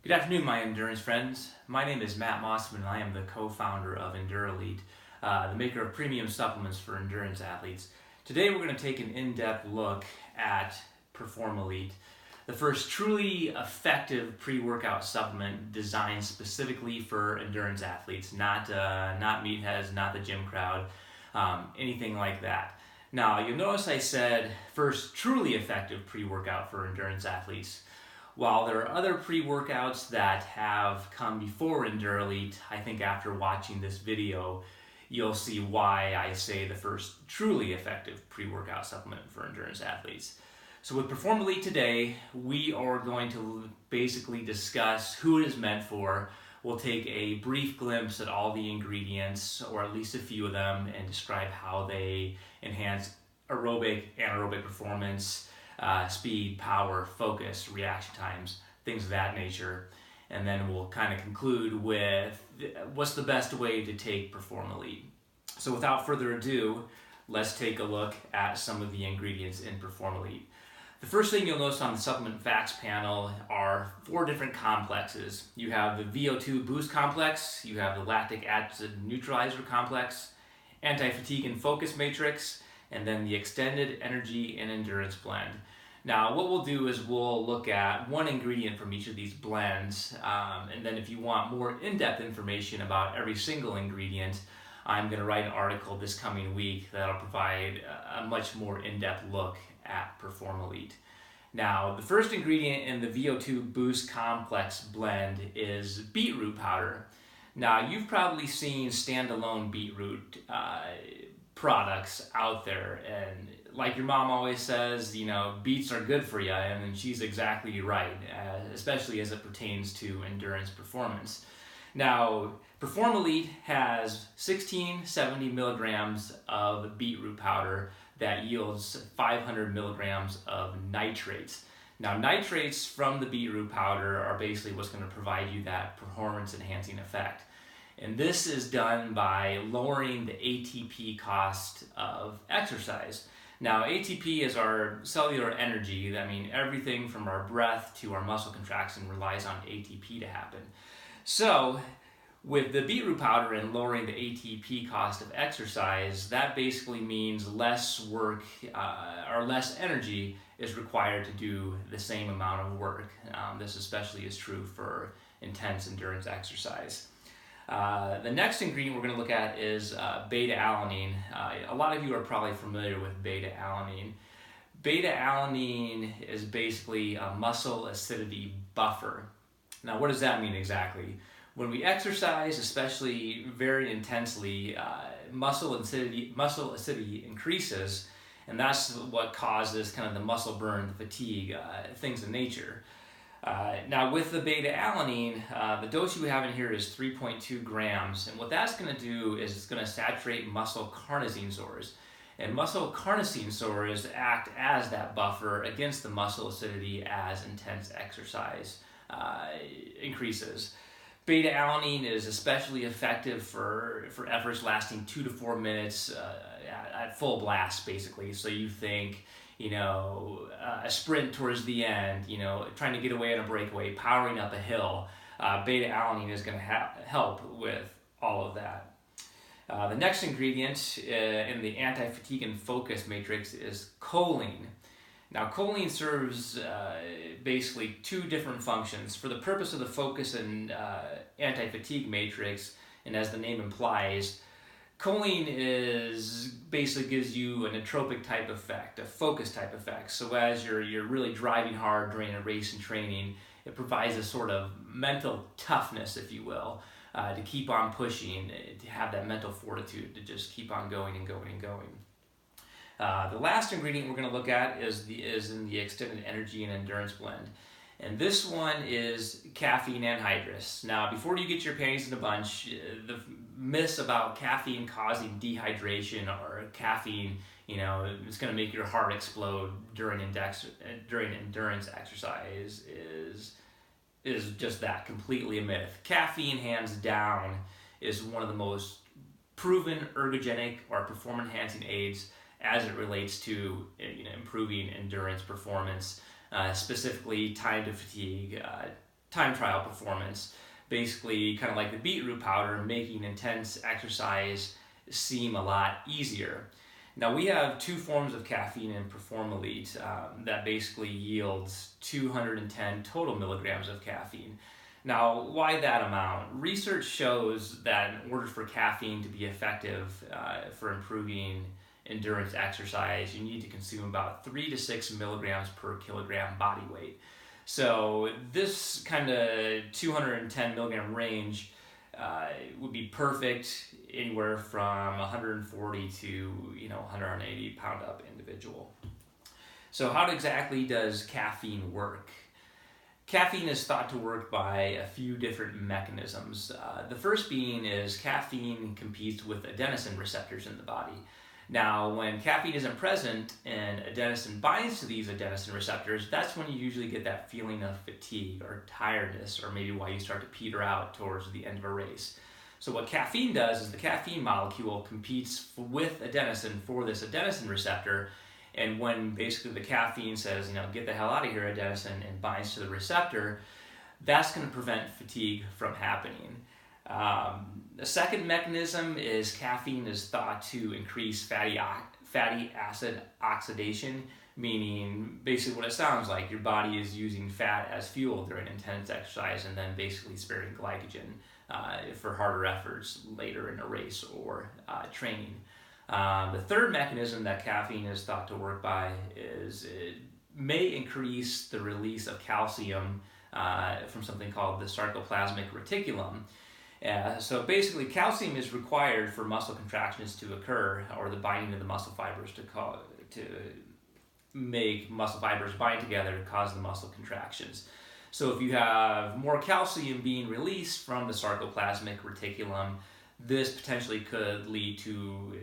Good afternoon, my endurance friends. My name is Matt Mosman, and I am the co-founder of EndurElite, the maker of premium supplements for endurance athletes. Today we're going to take an in-depth look at PerformElite, the first truly effective pre-workout supplement designed specifically for endurance athletes, not meatheads, not the gym crowd, anything like that. Now, you'll notice I said first truly effective pre-workout for endurance athletes. While there are other pre-workouts that have come before EndurElite, I think after watching this video, you'll see why I say the first truly effective pre-workout supplement for endurance athletes. So with PerformElite today, we are going to basically discuss who it is meant for. We'll take a brief glimpse at all the ingredients, or at least a few of them, and describe how they enhance aerobic, anaerobic performance, speed, power, focus, reaction times, things of that nature. And then we'll kind of conclude with what's the best way to take PerformElite. So without further ado, let's take a look at some of the ingredients in PerformElite. The first thing you'll notice on the supplement facts panel are 4 different complexes. You have the VO2 boost complex, you have the lactic acid neutralizer complex, anti-fatigue and focus matrix, and then the extended energy and endurance blend. Now what we'll do is we'll look at one ingredient from each of these blends, and then if you want more in-depth information about every single ingredient, I'm going to write an article this coming week that'll provide a much more in-depth look at PerformElite. Now the first ingredient in the VO2 boost complex blend is beetroot powder. Now you've probably seen standalone beetroot products out there, and like your mom always says, you know, beets are good for you, and she's exactly right, especially as it pertains to endurance performance. Now, PerformElite has 1670 milligrams of beetroot powder that yields 500 milligrams of nitrates. Now, nitrates from the beetroot powder are basically what's going to provide you that performance-enhancing effect. And this is done by lowering the ATP cost of exercise. Now, ATP is our cellular energy. I mean, everything from our breath to our muscle contraction relies on ATP to happen. So, with the beetroot powder and lowering the ATP cost of exercise, that basically means less work or less energy is required to do the same amount of work. This especially is true for intense endurance exercise. The next ingredient we're going to look at is beta-alanine. A lot of you are probably familiar with beta-alanine. Beta-alanine is basically a muscle acidity buffer. Now, what does that mean exactly? When we exercise, especially very intensely, muscle acidity increases, and that's what causes kind of the muscle burn, the fatigue, things of nature. Now with the beta-alanine, the dose you have in here is 3.2 grams, and what that's going to do is it's going to saturate muscle carnosine sores. And muscle carnosine sores act as that buffer against the muscle acidity as intense exercise increases. Beta-alanine is especially effective for efforts lasting 2 to 4 minutes at full blast, basically. So you think, you know, a sprint towards the end, you know, trying to get away on a breakaway, powering up a hill, beta-alanine is going to help with all of that. The next ingredient in the anti-fatigue and focus matrix is choline. Now, choline serves basically 2 different functions. For the purpose of the focus and anti-fatigue matrix, and as the name implies, choline basically gives you an nootropic type effect, a focus type effect. So as you're really driving hard during a race and training, it provides a sort of mental toughness, if you will, to keep on pushing, to have that mental fortitude to just keep on going and going and going. The last ingredient we're going to look at is in the extended energy and endurance blend. And this one is caffeine anhydrous. Now, before you get your panties in a bunch, the myths about caffeine causing dehydration or caffeine, you know, it's going to make your heart explode during endurance exercise is just that, completely a myth. Caffeine, hands down, is one of the most proven ergogenic or performance-enhancing aids as it relates to, you know, improving endurance performance, specifically time to fatigue, time trial performance, basically kind of like the beetroot powder, making intense exercise seem a lot easier. Now we have two forms of caffeine in PerformElite that basically yields 210 total milligrams of caffeine. Now, why that amount? Research shows that in order for caffeine to be effective for improving endurance exercise, you need to consume about 3 to 6 milligrams per kilogram body weight. So this kind of 210 milligram range would be perfect anywhere from 140 to 180 pound up individual. So how exactly does caffeine work? Caffeine is thought to work by a few different mechanisms. The first being is caffeine competes with adenosine receptors in the body. Now, when caffeine isn't present and adenosine binds to these adenosine receptors, that's when you usually get that feeling of fatigue or tiredness, or maybe why you start to peter out towards the end of a race. So what caffeine does is the caffeine molecule competes with adenosine for this adenosine receptor, and when basically the caffeine says, get the hell out of here, adenosine, and binds to the receptor, that's going to prevent fatigue from happening. The second mechanism is caffeine is thought to increase fatty acid oxidation, meaning basically what it sounds like. Your body is using fat as fuel during intense exercise and then basically sparing glycogen for harder efforts later in a race or training. The third mechanism that caffeine is thought to work by is it may increase the release of calcium from something called the sarcoplasmic reticulum. So basically, calcium is required for muscle contractions to occur, or the binding of the muscle fibers to make muscle fibers bind together to cause the muscle contractions. So if you have more calcium being released from the sarcoplasmic reticulum, this potentially could lead to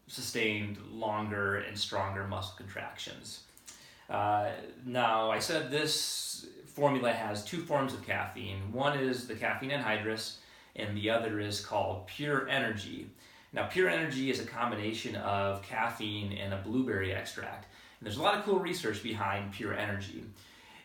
sustained longer and stronger muscle contractions. Now, I said this formula has two forms of caffeine. One is the caffeine anhydrous, and the other is called Pure Energy. Now, Pure Energy is a combination of caffeine and a blueberry extract. And there's a lot of cool research behind Pure Energy.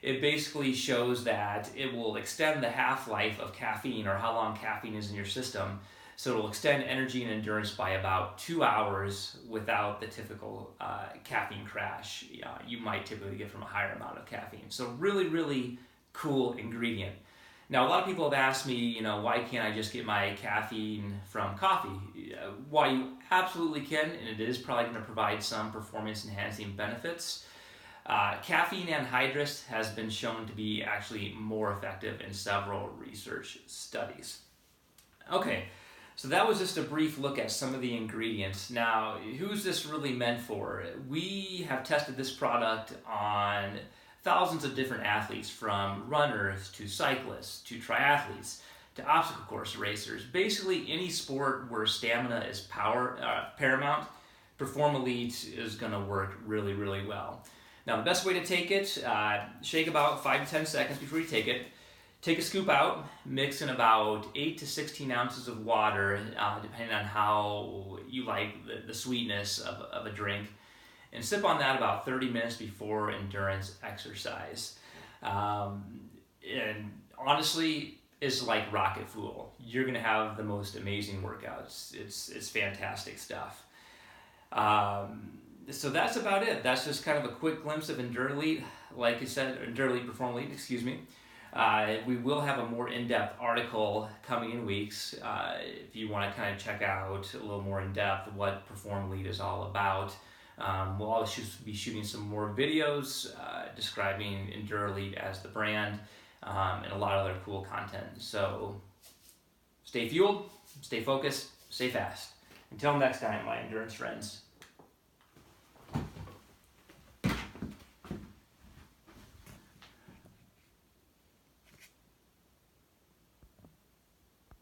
It basically shows that it will extend the half-life of caffeine, or how long caffeine is in your system. So it will extend energy and endurance by about 2 hours without the typical caffeine crash you might typically get from a higher amount of caffeine. So really, really cool ingredient. Now, a lot of people have asked me, why can't I just get my caffeine from coffee? Why you absolutely can, and it is probably going to provide some performance-enhancing benefits. Caffeine anhydrous has been shown to be actually more effective in several research studies. Okay, so that was just a brief look at some of the ingredients. Now, who's this really meant for? We have tested this product on thousands of different athletes, from runners to cyclists to triathletes to obstacle course racers. Basically, any sport where stamina is paramount, PerformElite is going to work really, really well. Now, the best way to take it, shake about 5 to 10 seconds before you take it. Take a scoop out, mix in about 8 to 16 ounces of water, depending on how you like the sweetness of a drink, and sip on that about 30 minutes before endurance exercise. And honestly, it's like rocket fuel. You're gonna have the most amazing workouts. It's fantastic stuff. So that's about it. That's just kind of a quick glimpse of EndurElite. Like I said, EndurElite, PerformElite, excuse me. We will have a more in-depth article coming in weeks if you want to kind of check out a little more in-depth what PerformElite is all about. We'll also be shooting some more videos describing EndurElite as the brand and a lot of other cool content. So stay fueled, stay focused, stay fast. Until next time, my endurance friends.